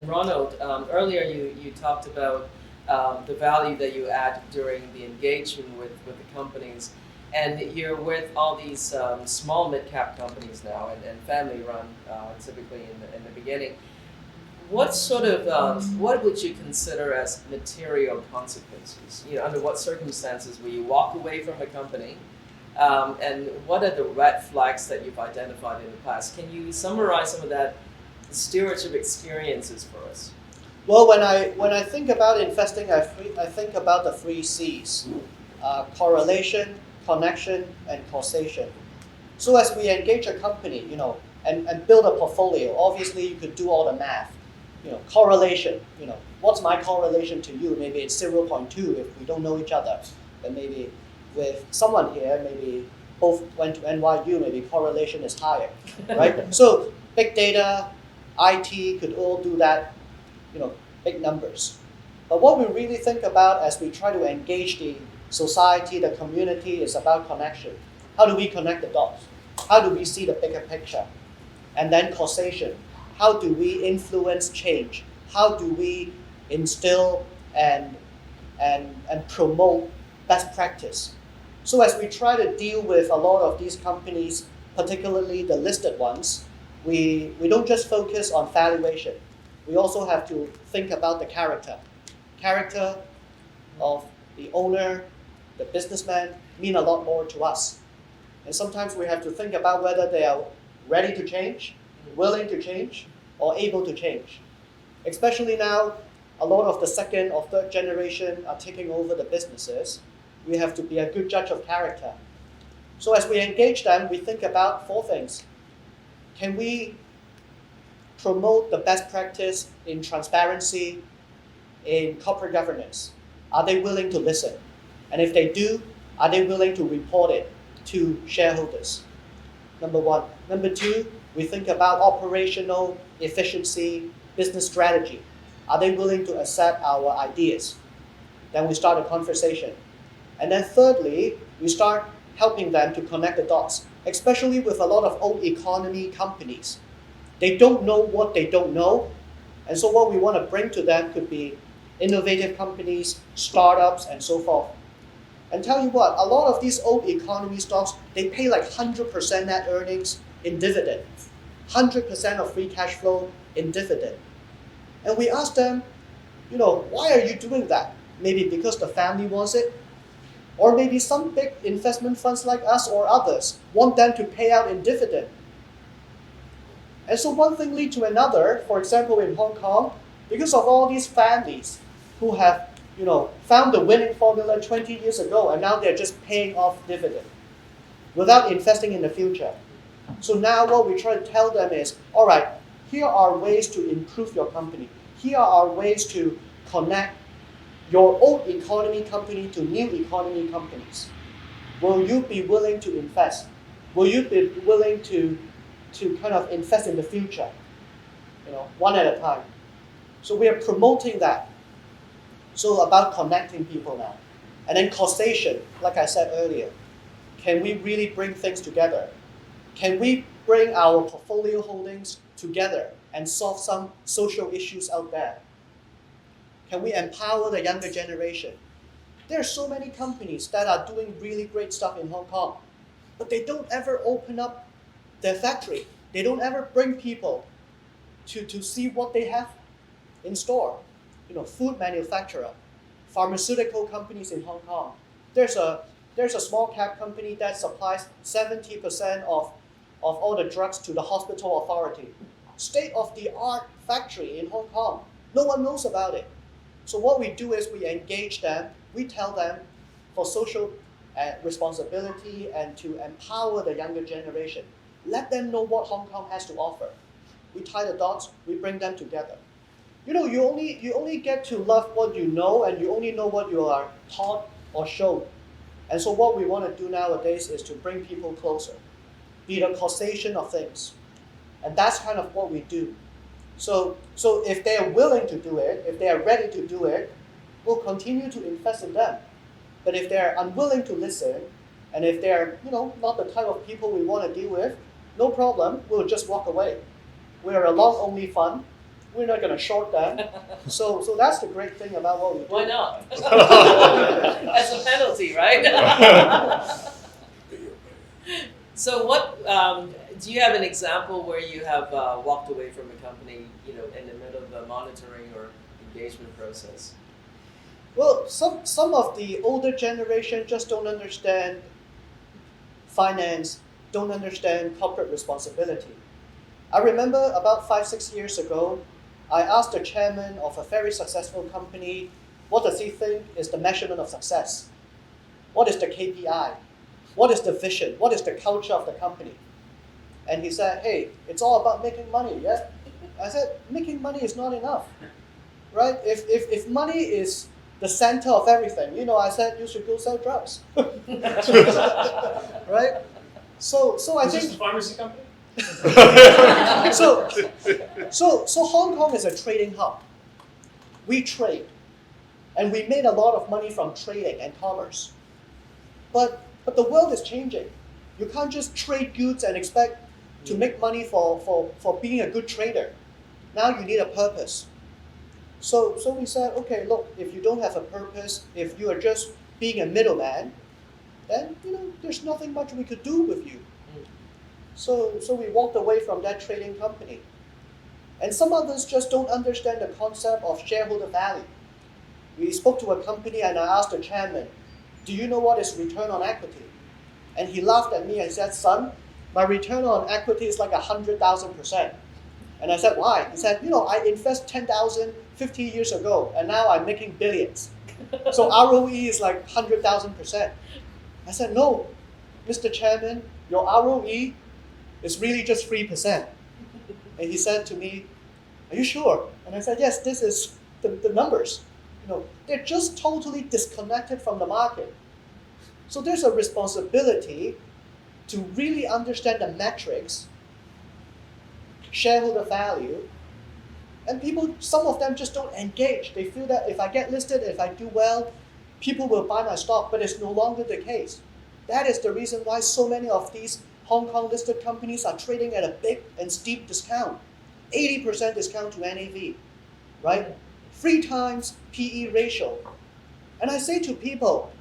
Ronald, earlier you talked about the value that you add during the engagement with the companies, and you're with all these small mid-cap companies now and family run, typically in the beginning. What sort of what would you consider as material consequences? Under what circumstances will you walk away from a company? And what are the red flags that you've identified in the past? Can you summarize some of that stewardship experiences for us? Well, when I think about investing, I think about the three C's: correlation, connection, and causation. So as we engage a company, and build a portfolio, obviously you could do all the math. Correlation. What's my correlation to you? Maybe it's 0.2 if we don't know each other. Then maybe with someone here, maybe both went to NYU, maybe correlation is higher, right? So big data, IT could all do that, big numbers. But what we really think about as we try to engage the society, the community, is about connection. How do we connect the dots? How do we see the bigger picture? And then causation. How do we influence change? How do we instill and promote best practice? So as we try to deal with a lot of these companies, particularly the listed ones, we don't just focus on valuation. We also have to think about the character of the owner, the businessman, mean a lot more to us. And sometimes we have to think about whether they are ready to change, willing to change, or able to change. Especially now, a lot of the second or third generation are taking over the businesses. We have to be a good judge of character. So as we engage them, we think about four things. Can we promote the best practice in transparency, in corporate governance? Are they willing to listen? And if they do, are they willing to report it to shareholders? Number one. Number two, we think about operational efficiency, business strategy. Are they willing to accept our ideas? Then we start a conversation. And then thirdly, we start helping them to connect the dots, especially with a lot of old economy companies. They don't know what they don't know. And so what we want to bring to them could be innovative companies, startups, and so forth. And tell you what, a lot of these old economy stocks, they pay like 100% net earnings in dividend, 100% of free cash flow in dividend. And we ask them, why are you doing that? Maybe because the family wants it, or maybe some big investment funds like us or others want them to pay out in dividend. And so one thing leads to another. For example, in Hong Kong, because of all these families who have, found the winning formula 20 years ago, and now they're just paying off dividend without investing in the future. So now what we try to tell them is, all right, here are ways to improve your company. Here are ways to connect your old economy company to new economy companies. Will you be willing to invest? Will you be willing to kind of invest in the future? One at a time. So we are promoting that. So about connecting people now. And then causation, like I said earlier. Can we really bring things together? Can we bring our portfolio holdings together and solve some social issues out there? Can we empower the younger generation? There are so many companies that are doing really great stuff in Hong Kong, but they don't ever open up their factory. They don't ever bring people to see what they have in store. Food manufacturer, pharmaceutical companies in Hong Kong. There's a small cap company that supplies 70% of all the drugs to the hospital authority. State-of-the-art factory in Hong Kong. No one knows about it. So what we do is we engage them, we tell them for social responsibility and to empower the younger generation. Let them know what Hong Kong has to offer. We tie the dots, we bring them together. You only get to love what you know, and you only know what you are taught or shown. And so what we want to do nowadays is to bring people closer, be the causation of things. And that's kind of what we do. So if they are willing to do it, if they are ready to do it, we'll continue to invest in them. But if they're unwilling to listen, and if they're not the type of people we want to deal with, no problem, we'll just walk away. We're a long-only fund. we're not going to short them. So that's the great thing about what we do. Why not? As a penalty, right? So what, do you have an example where you have walked away from a company, in the middle of a monitoring or engagement process? Well, some of the older generation just don't understand finance, don't understand corporate responsibility. I remember about 5-6 years ago, I asked the chairman of a very successful company, what does he think is the measurement of success? What is the KPI? What is the vision? What is the culture of the company? And he said, hey, it's all about making money, yeah? I said, making money is not enough, right? If money is the center of everything, I said you should go sell drugs, right? So I Is think this the pharmacy company? so Hong Kong is a trading hub. We trade, and we made a lot of money from trading and commerce. But the world is changing. You can't just trade goods and expect to make money for being a good trader. Now you need a purpose. So we said, okay, look, if you don't have a purpose, if you are just being a middleman, then there's nothing much we could do with you. So we walked away from that trading company. And some others just don't understand the concept of shareholder value. We spoke to a company and I asked the chairman, do you know what is return on equity? And he laughed at me and said, son, my return on equity is like 100,000%. And I said, why? He said, I invest 10,000 50 years ago and now I'm making billions. So ROE is like 100,000%. I said, no, Mr. Chairman, your ROE is really just 3%. And he said to me, are you sure? And I said, yes, this is the numbers. They're just totally disconnected from the market. So there's a responsibility to really understand the metrics, shareholder value, and people, some of them just don't engage. They feel that if I get listed, if I do well, people will buy my stock, but it's no longer the case. That is the reason why so many of these Hong Kong listed companies are trading at a big and steep discount, 80% discount to NAV, right? 3 times PE ratio. And I say to people,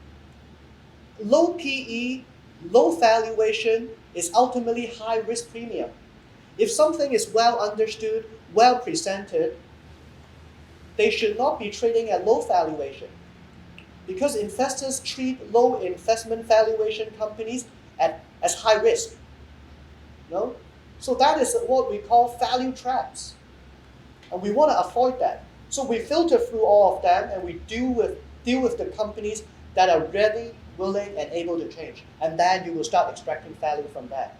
low PE, low valuation is ultimately high risk premium. If something is well understood, well presented, they should not be trading at low valuation. Because investors treat low investment valuation companies as high risk. So that is what we call value traps. And we want to avoid that. So we filter through all of them and we deal with the companies that are ready, willing, and able to change. And then you will start extracting value from that.